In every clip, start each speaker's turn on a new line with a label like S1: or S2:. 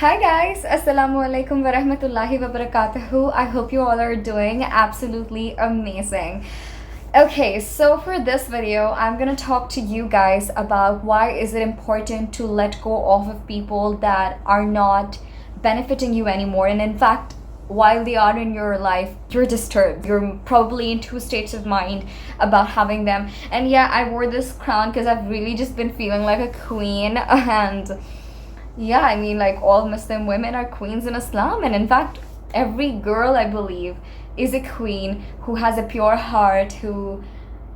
S1: Hi guys, Assalamu Alaikum, warahmatullahi, wabarakatahu. I hope you all are doing absolutely amazing. Okay, so for this video, I'm gonna talk to you guys about why is it important to let go of people that are not benefiting you anymore. And in fact, while they are in your life, you're disturbed. You're probably in two states of mind about having them. And yeah, I wore this crown because I've really just been feeling like a queen. And yeah, I mean, like all Muslim women are queens in Islam, and in fact, every girl, I believe, is a queen who has a pure heart, who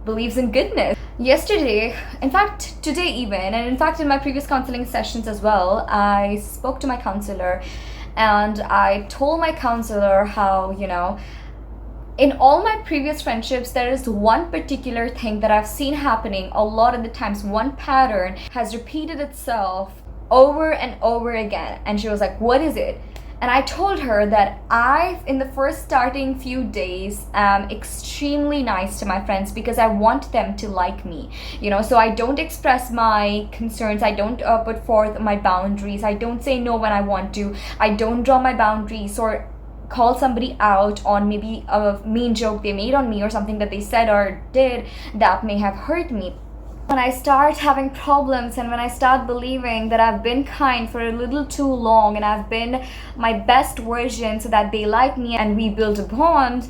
S1: believes in goodness. Yesterday, in fact, today even, and in fact, in my previous counseling sessions as well, I spoke to my counselor and I told my counselor how, in all my previous friendships, there is one particular thing that I've seen happening a lot of the times. One pattern has repeated itself over and over again. And she was like, what is it? And I told her that I, in the first starting few days, am extremely nice to my friends because I want them to like me, so I don't express my concerns. I don't put forth my boundaries. I don't say no when I want to. I don't draw my boundaries or call somebody out on maybe a mean joke they made on me or something that they said or did that may have hurt me. When I start having problems and when I start believing that I've been kind for a little too long and I've been my best version so that they like me and we build a bond,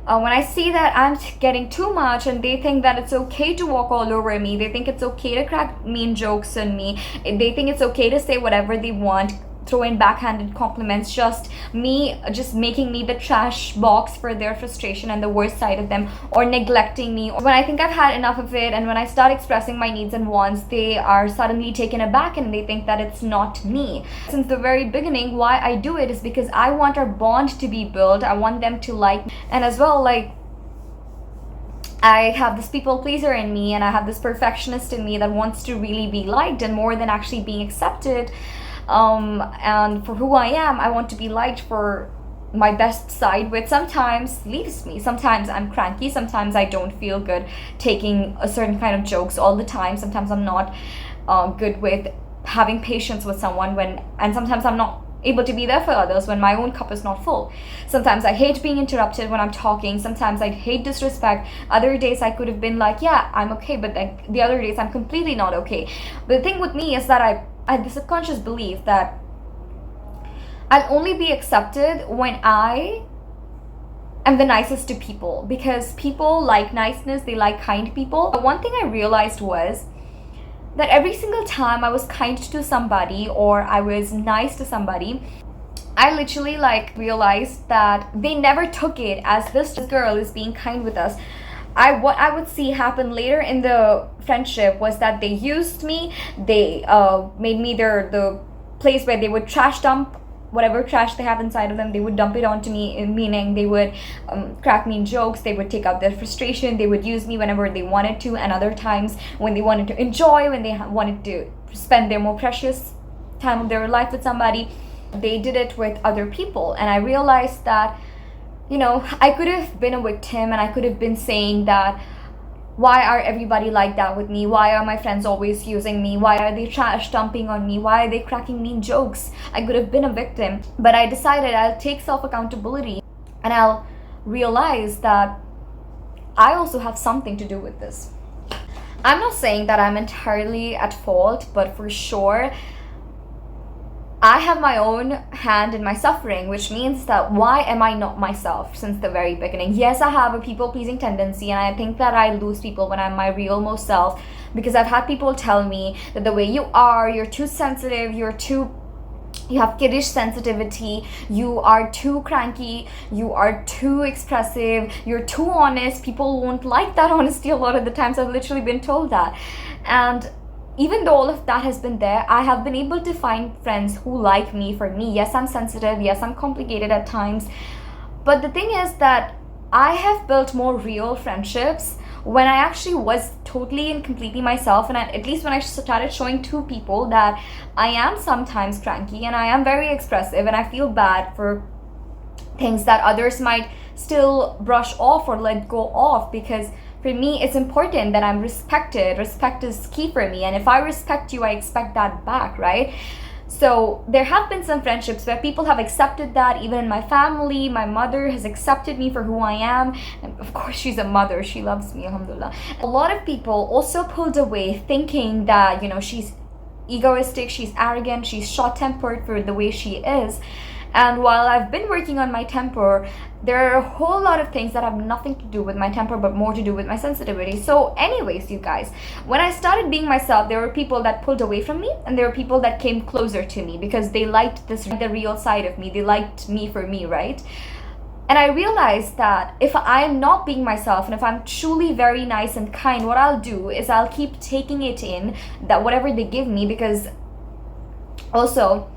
S1: when I see that I'm getting too much and they think that it's okay to walk all over me, they think it's okay to crack mean jokes on me, they think it's okay to say whatever they want, throw in backhanded compliments, just making me the trash box for their frustration and the worst side of them, or neglecting me. When I think I've had enough of it and when I start expressing my needs and wants, they are suddenly taken aback and they think that it's not me. Since the very beginning, why I do it is because I want our bond to be built. I want them to like me. And as well, I have this people pleaser in me and I have this perfectionist in me that wants to really be liked, and more than actually being accepted. And for who I am, I want to be liked for my best side, which sometimes leaves me. Sometimes I'm cranky, sometimes I don't feel good taking a certain kind of jokes all the time. Sometimes I'm not good with having patience with someone and sometimes I'm not able to be there for others when my own cup is not full. Sometimes I hate being interrupted when I'm talking. Sometimes I hate disrespect. Other days I could have been like, yeah, I'm okay, but then the other days I'm completely not okay. But the thing with me is that I had the subconscious belief that I'll only be accepted when I am the nicest to people, because people like niceness, they like kind people. But one thing I realized was that every single time I was kind to somebody or I was nice to somebody, I literally realized that they never took it as this girl is being kind with us. What I would see happen later in the friendship was that they used me. They made me the place where they would trash dump whatever trash they have inside of them. They would dump it onto me, meaning they would crack mean jokes. They would take out their frustration. They would use me whenever they wanted to, and other times when they wanted to enjoy, when they wanted to spend their more precious time of their life with somebody, they did it with other people. And I realized that I could have been a victim and I could have been saying that, why are everybody like that with me? Why are my friends always using me? Why are they trash dumping on me? Why are they cracking mean jokes? I could have been a victim. But I decided I'll take self-accountability and I'll realize that I also have something to do with this. I'm not saying that I'm entirely at fault, but for sure, I have my own hand in my suffering, which means that why am I not myself since the very beginning? Yes, I have a people-pleasing tendency, and I think that I lose people when I'm my real most self, because I've had people tell me that the way you are, you're too sensitive, you have kiddish sensitivity, you are too cranky, you are too expressive, you're too honest. People won't like that honesty a lot of the times. I've literally been told that. And even though all of that has been there, I have been able to find friends who like me for me. Yes, I'm sensitive. Yes, I'm complicated at times. But the thing is that I have built more real friendships when I actually was totally and completely myself. And at least when I started showing to people that I am sometimes cranky and I am very expressive and I feel bad for things that others might still brush off or let go of, because for me, it's important that I'm respected. Respect is key for me. And if I respect you, I expect that back, right? So there have been some friendships where people have accepted that. Even in my family, my mother has accepted me for who I am, and of course she's a mother, she loves me, alhamdulillah. A lot of people also pulled away thinking that, you know, she's egoistic, she's arrogant, she's short-tempered for the way she is. And while I've been working on my temper, there are a whole lot of things that have nothing to do with my temper but more to do with my sensitivity. So anyways, you guys, when I started being myself, there were people that pulled away from me, and there were people that came closer to me because they liked the real side of me. They liked me for me, right? And I realized that if I am not being myself, and if I'm truly very nice and kind, what I'll do is I'll keep taking it in, that whatever they give me, because also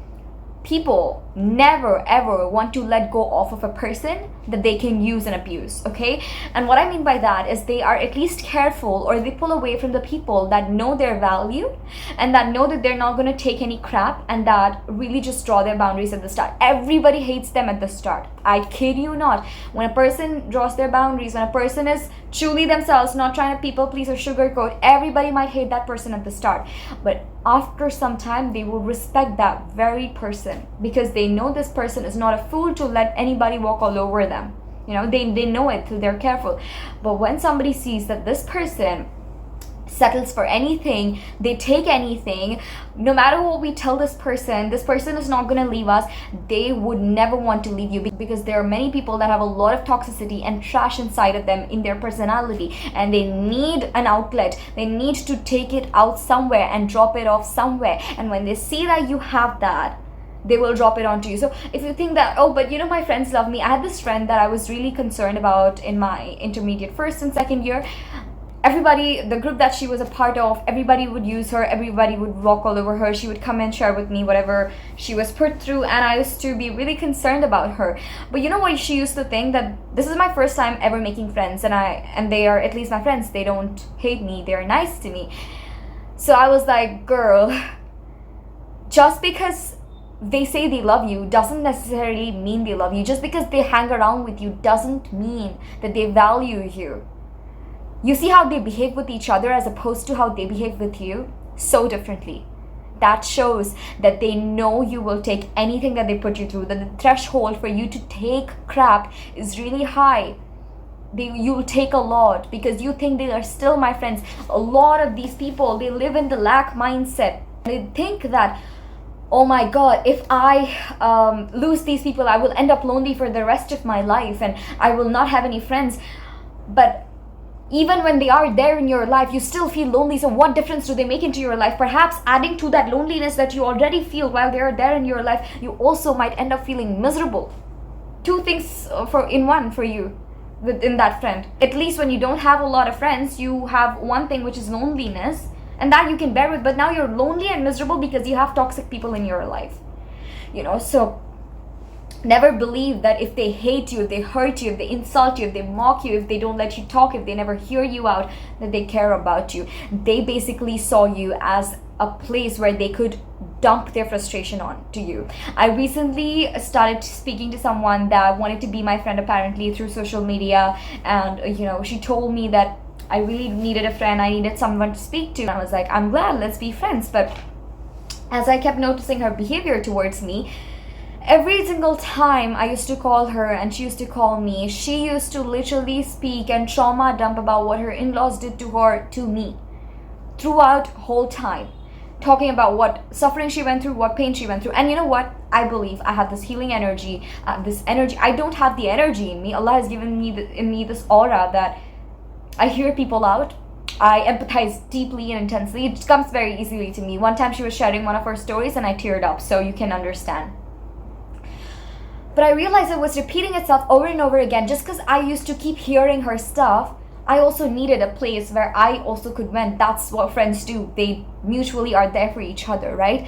S1: people never ever want to let go off of a person that they can use and abuse, okay? And what I mean by that is they are at least careful, or they pull away from the people that know their value and that know that they're not going to take any crap, and that really just draw their boundaries at the start. Everybody hates them at the start, I kid you not. When a person draws their boundaries, when a person is truly themselves, not trying to people please or sugarcoat, everybody might hate that person at the start, but after some time they will respect that very person, because they know this person is not a fool to let anybody walk all over them. You know, they know it, so they're careful. But when somebody sees that this person settles for anything, they take anything, no matter what we tell this person is not going to leave us, they would never want to leave you, because there are many people that have a lot of toxicity and trash inside of them in their personality, and they need an outlet. They need to take it out somewhere and drop it off somewhere, and when they see that you have that, they will drop it onto you. So if you think that, oh, but you know, my friends love me, I had this friend that I was really concerned about in my intermediate first and second year. Everybody, the group that she was a part of, everybody would use her, everybody would walk all over her. She would come and share with me whatever she was put through, and I used to be really concerned about her. But you know what, she used to think that this is my first time ever making friends, and they are at least my friends. They don't hate me, they're nice to me. So I was like, girl, just because they say they love you doesn't necessarily mean they love you. Just because they hang around with you doesn't mean that they value you. You see how they behave with each other as opposed to how they behave with you? So differently. That shows that they know you will take anything that they put you through, that the threshold for you to take crap is really high. You will take a lot because you think they are still my friends. A lot of these people, they live in the lack mindset. They think that, oh my god, if I lose these people, I will end up lonely for the rest of my life and I will not have any friends. But even when they are there in your life, you still feel lonely. So what difference do they make into your life? Perhaps adding to that loneliness that you already feel while they are there in your life, you also might end up feeling miserable. Two things in one for you within that friend. At least when you don't have a lot of friends, you have one thing, which is loneliness, and that you can bear with. But now you're lonely and miserable because you have toxic people in your life. You know, so never believe that if they hate you, if they hurt you, if they insult you, if they mock you, if they don't let you talk, if they never hear you out, that they care about you. They basically saw you as a place where they could dump their frustration on to you. I recently started speaking to someone that wanted to be my friend apparently through social media, and you know, she told me that I really needed a friend, I needed someone to speak to. And I was like, I'm glad, let's be friends. But as I kept noticing her behavior towards me, every single time I used to call her and she used to call me, she used to literally speak and trauma dump about what her in-laws did to her to me throughout whole time, talking about what suffering she went through, what pain she went through. And you know what, I believe I have this healing energy, I don't have the energy in me. Allah has given me in me this aura that I hear people out, I empathize deeply and intensely. It comes very easily to me. One time she was sharing one of her stories and I teared up, so you can understand. But I realized it was repeating itself over and over again. Just because I used to keep hearing her stuff, I also needed a place where I also could vent. That's what friends do. They mutually are there for each other, right?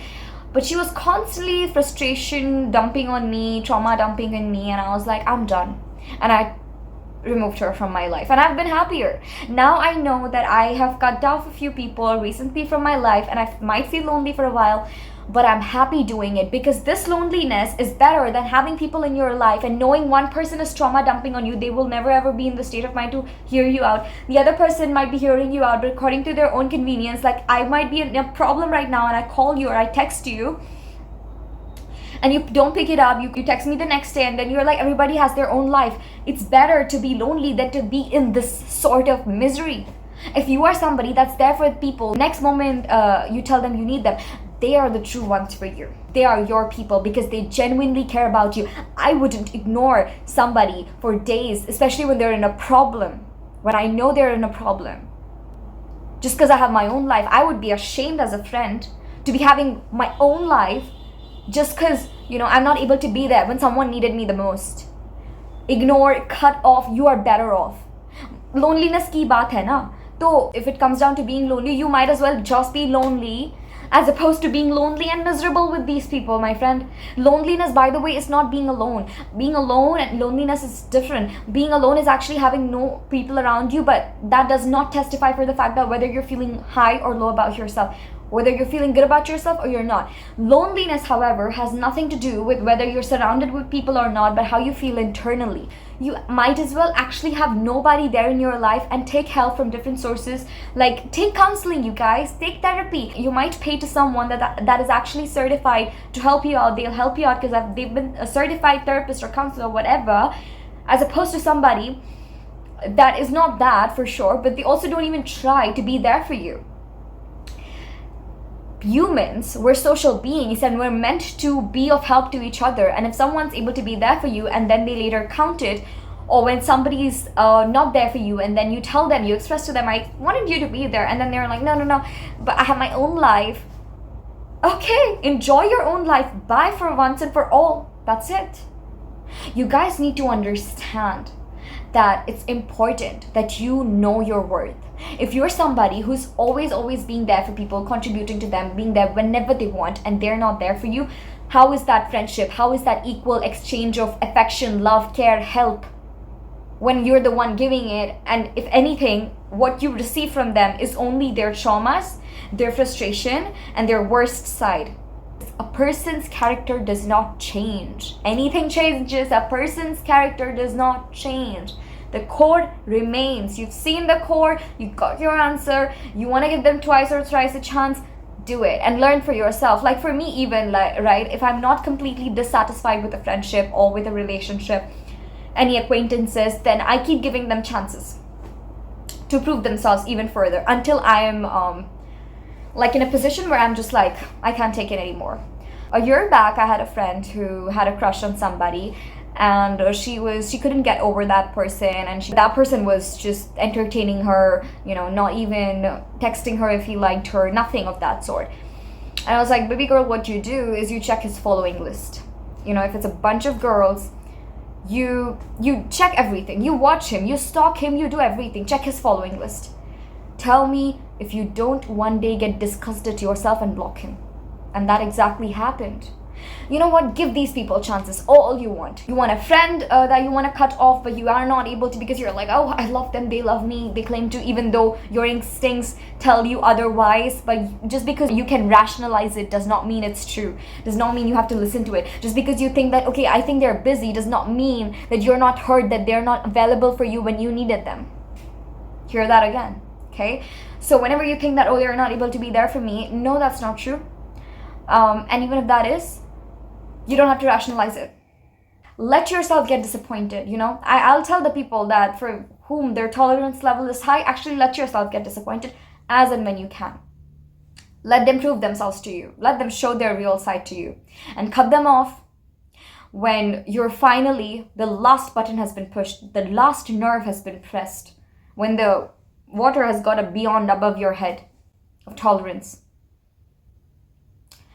S1: But she was constantly frustration dumping on me, trauma dumping on me, and I was like, I'm done. And I removed her from my life, and I've been happier. Now I know that I have cut off a few people recently from my life, and I might feel lonely for a while, but I'm happy doing it, because this loneliness is better than having people in your life and knowing one person is trauma dumping on you. They will never ever be in the state of mind to hear you out. The other person might be hearing you out, but according to their own convenience. Like I might be in a problem right now and I call you or I text you, and you don't pick it up, you text me the next day, and then you're like, everybody has their own life. It's better to be lonely than to be in this sort of misery. If you are somebody that's there for people, next moment you tell them you need them, they are the true ones for you. They are your people because they genuinely care about you. I wouldn't ignore somebody for days, especially when they're in a problem, when I know they're in a problem. Just because I have my own life, I would be ashamed as a friend to be having my own life just because, I'm not able to be there when someone needed me the most. Ignore, cut off, you are better off. Loneliness की बात है ना, तो if it comes down to being lonely, you might as well just be lonely as opposed to being lonely and miserable with these people, my friend. Loneliness, by the way, is not being alone. Being alone and loneliness is different. Being alone is actually having no people around you, but that does not testify for the fact that whether you're feeling high or low about yourself, whether you're feeling good about yourself or you're not. Loneliness, however, has nothing to do with whether you're surrounded with people or not, but how you feel internally. You might as well actually have nobody there in your life and take help from different sources. Like, take counseling, you guys, take therapy. You might pay to someone that is actually certified to help you out. They'll help you out because they've been a certified therapist or counselor or whatever, as opposed to somebody that is not that for sure, but they also don't even try to be there for you. Humans, we're social beings and we're meant to be of help to each other, and if someone's able to be there for you and then they later count it, or when somebody's not there for you and then you tell them, you express to them, I wanted you to be there, and then they're like, no, but I have my own life. Okay, enjoy your own life. Bye for once and for all. That's it. You guys need to understand that it's important that you know your worth. If you're somebody who's always being there for people, contributing to them, being there whenever they want, and they're not there for you, how is that friendship? How is that equal exchange of affection, love, care, help, when you're the one giving it? And if anything, what you receive from them is only their traumas, their frustration, and their worst side. A person's character does not change. Anything changes, a person's character does not change. The core remains. You've seen the core, you got your answer, you want to give them twice or thrice a chance, do it and learn for yourself. Like for me, even, like, right, if I'm not completely dissatisfied with a friendship or with a relationship, any acquaintances, then I keep giving them chances to prove themselves even further until I am like in a position where I'm just like, I can't take it anymore. A year back, I had a friend who had a crush on somebody, and she couldn't get over that person, and that person was just entertaining her, not even texting her if he liked her, nothing of that sort. And I was like, baby girl, what you do is you check his following list. If it's a bunch of girls, you check everything, you watch him, you stalk him, you do everything, check his following list. Tell me if you don't one day get disgusted yourself and block him. And that exactly happened. You know what? Give these people chances, all you want. You want a friend that you want to cut off, but you are not able to because you're like, oh, I love them, they love me, they claim to, even though your instincts tell you otherwise. But just because you can rationalize it does not mean it's true. Does not mean you have to listen to it. Just because you think that, okay, I think they're busy, does not mean that you're not heard, that they're not available for you when you needed them. Hear that again, okay? So whenever you think that, oh, they're not able to be there for me, no, that's not true. And even if that is, you don't have to rationalize it. Let yourself get disappointed, I'll tell the people that for whom their tolerance level is high, actually let yourself get disappointed as and when you can. Let them prove themselves to you. Let them show their real side to you. And cut them off when you're finally, the last button has been pushed, the last nerve has been pressed, when the water has got beyond above your head of tolerance.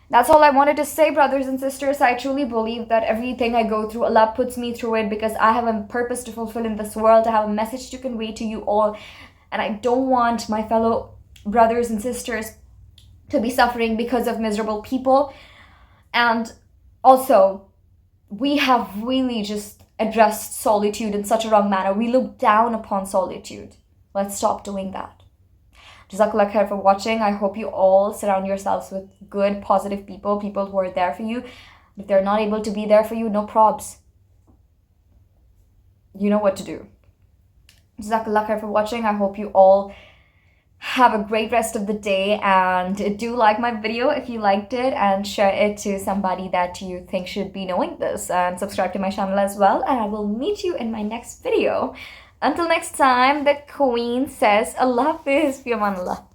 S1: That's all I wanted to say, brothers and sisters. I truly believe that everything I go through, Allah puts me through it because I have a purpose to fulfill in this world. I have a message to convey to you all. And I don't want my fellow brothers and sisters to be suffering because of miserable people. And also, we have really just addressed solitude in such a wrong manner. We look down upon solitude. Let's stop doing that. Jazakallah khair for watching. I hope you all surround yourselves with good, positive people who are there for you. If they're not able to be there for you, no probs. You know what to do. Jazakallah khair for watching. I hope you all Have a great rest of the day, and do like my video if you liked it, and share it to somebody that you think should be knowing this, and subscribe to my channel as well, and I will meet you in my next video. Until next time, the Queen says Allah Hafiz, fi amanillah.